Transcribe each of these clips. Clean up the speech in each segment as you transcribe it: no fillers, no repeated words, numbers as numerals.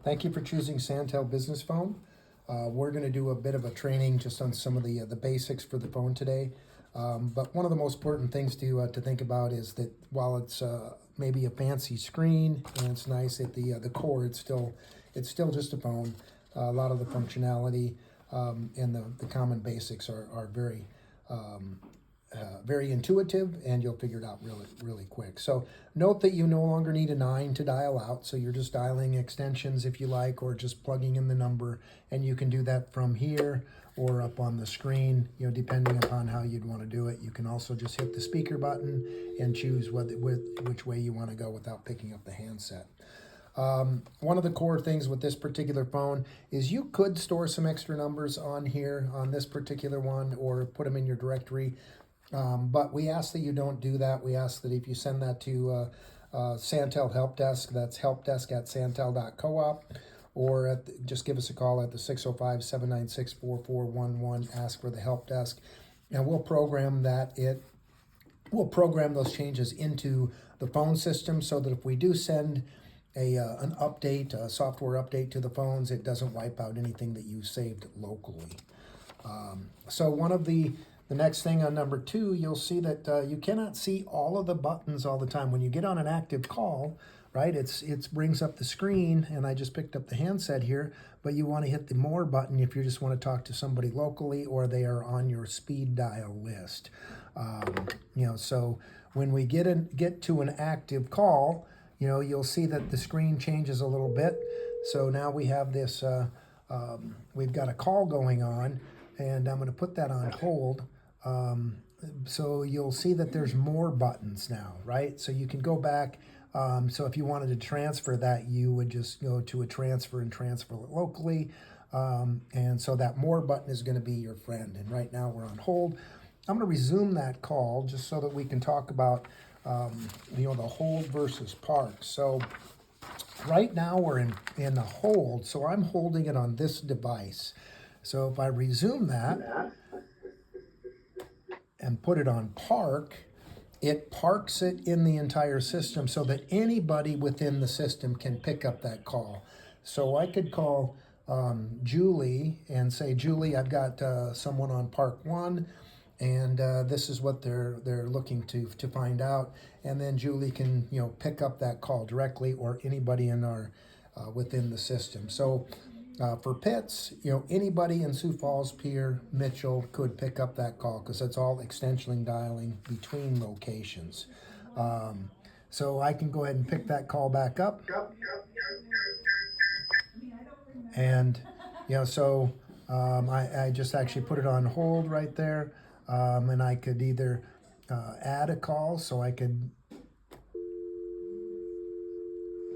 Thank you for choosing Santel Business Phone. We're going to do a bit of a training just on some of the basics for the phone today. But one of the most important things to think about is that while it's maybe a fancy screen and it's nice at the core, it's still just a phone. A lot of the functionality and the common basics are very intuitive, and you'll figure it out really quick. So note that you no longer need a 9 to dial out, so you're just dialing extensions if you like, or just plugging in the number, and you can do that from here or up on the screen, depending upon how you'd want to do it. You can also just hit the speaker button and choose which way you want to go without picking up the handset. One of the core things with this particular phone is you could store some extra numbers on here on this particular one, or put them in your directory. But we ask that you don't do that. We ask that if you send that to Santel Help Desk, that's helpdesk@santel.coop, or just give us a call at the 605-796-4411, ask for the help desk, and we'll program those changes into the phone system so that if we do send an update, a software update to the phones, it doesn't wipe out anything that you saved locally. So one of the next thing on number 2, you'll see that you cannot see all of the buttons all the time. When you get on an active call, right, it brings up the screen, and I just picked up the handset here, but you want to hit the more button if you just want to talk to somebody locally or they are on your speed dial list. So when we get to an active call, you'll see that the screen changes a little bit. So now we have this, we've got a call going on, and I'm going to put that on hold. So you'll see that there's more buttons now, right? So you can go back. So if you wanted to transfer that, you would just go to a transfer and transfer it locally. And so that more button is going to be your friend. And right now we're on hold. I'm going to resume that call just so that we can talk about, the hold versus park. So right now we're in the hold. So I'm holding it on this device. So if I resume that and put it on park, it parks it in the entire system so that anybody within the system can pick up that call. So I could call Julie and say, Julie, I've got someone on park 1, and this is what they're looking to find out. And then Julie can pick up that call directly, or anybody in our within the system. So for Pitts, anybody in Sioux Falls, Pierre, Mitchell could pick up that call because it's all extension dialing between locations. So I can go ahead and pick that call back up. And, so I just actually put it on hold right there. And I could either add a call, so I could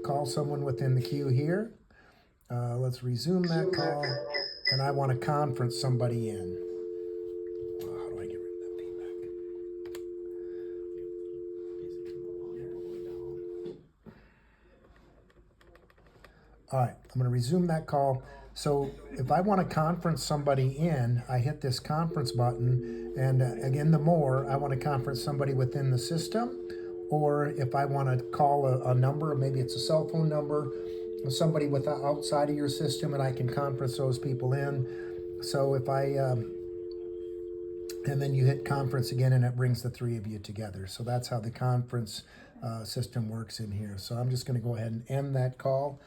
call someone within the queue here. Let's resume that call, and I want to conference somebody in. How do I get rid of that feedback? All right, I'm going to resume that call. So if I want to conference somebody in, I hit this conference button, and again, the more, I want to conference somebody within the system, or if I want to call a number, maybe it's a cell phone number, somebody outside of your system, and I can conference those people in. So if and then you hit conference again, and it brings the 3 of you together. So that's how the conference system works in here. So I'm just going to go ahead and end that call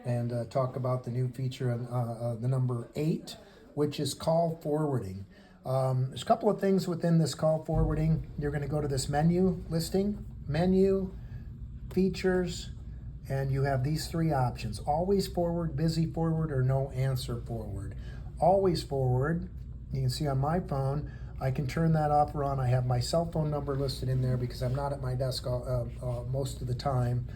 and talk about the new feature on the number 8, which is call forwarding. There's a couple of things within this call forwarding. You're going to go to this menu listing, menu, features, and you have these 3 options: always forward, busy forward, or no answer forward. Always forward, you can see on my phone, I can turn that off or on. I have my cell phone number listed in there because I'm not at my desk most of the time.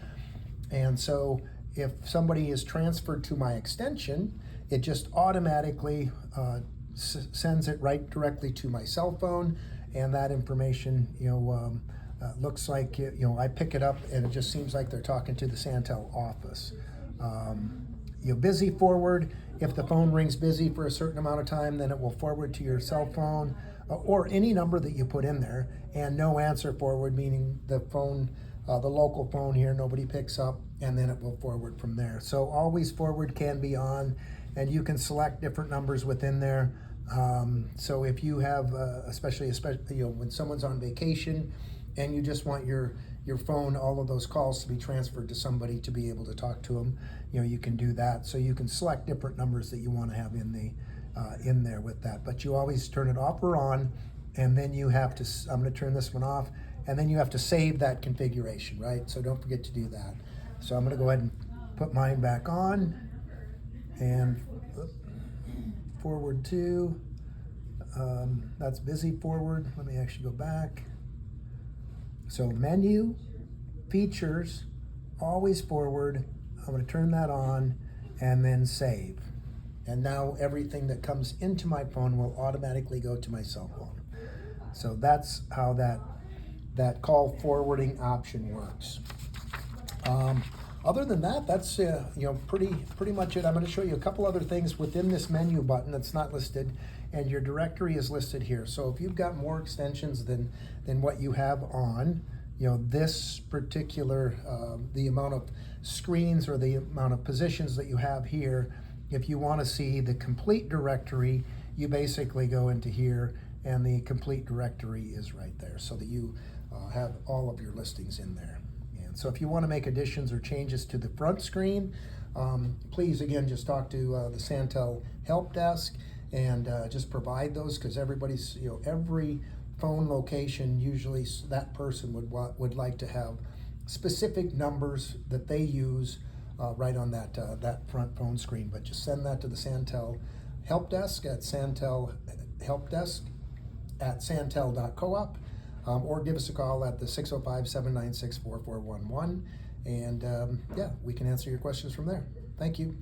And so if somebody is transferred to my extension, it just automatically sends it directly to my cell phone, and that information, looks like I pick it up, and it just seems like they're talking to the Santel office. Busy forward, if the phone rings busy for a certain amount of time, then it will forward to your cell phone or any number that you put in there. And no answer forward, meaning the phone the local phone here, nobody picks up, and then it will forward from there. So always forward can be on, and you can select different numbers within there. So if you have, especially when someone's on vacation, and you just want your phone, all of those calls to be transferred to somebody to be able to talk to them, you can do that. So you can select different numbers that you want to have in there with that. But you always turn it off or on, and then you have to. I'm going to turn this one off, and then you have to save that configuration, right? So don't forget to do that. So I'm going to go ahead and put mine back on, and forward to. That's busy forward. Let me actually go back. So menu, features, always forward. I'm going to turn that on and then save. And now everything that comes into my phone will automatically go to my cell phone. So that's how that call forwarding option works. Other than that, that's pretty much it. I'm going to show you a couple other things within this menu button that's not listed, and your directory is listed here. So if you've got more extensions than what you have on, this particular, the amount of screens or the amount of positions that you have here, if you want to see the complete directory, you basically go into here, and the complete directory is right there, so that you have all of your listings in there. And so if you want to make additions or changes to the front screen, please again just talk to the Santel help desk, and just provide those, because everybody's, every phone location, usually that person would like to have specific numbers that they use right on that front phone screen. But just send that to the Santel help desk at santel.coop, or give us a call at the 605-796-4411, and we can answer your questions from there. Thank you.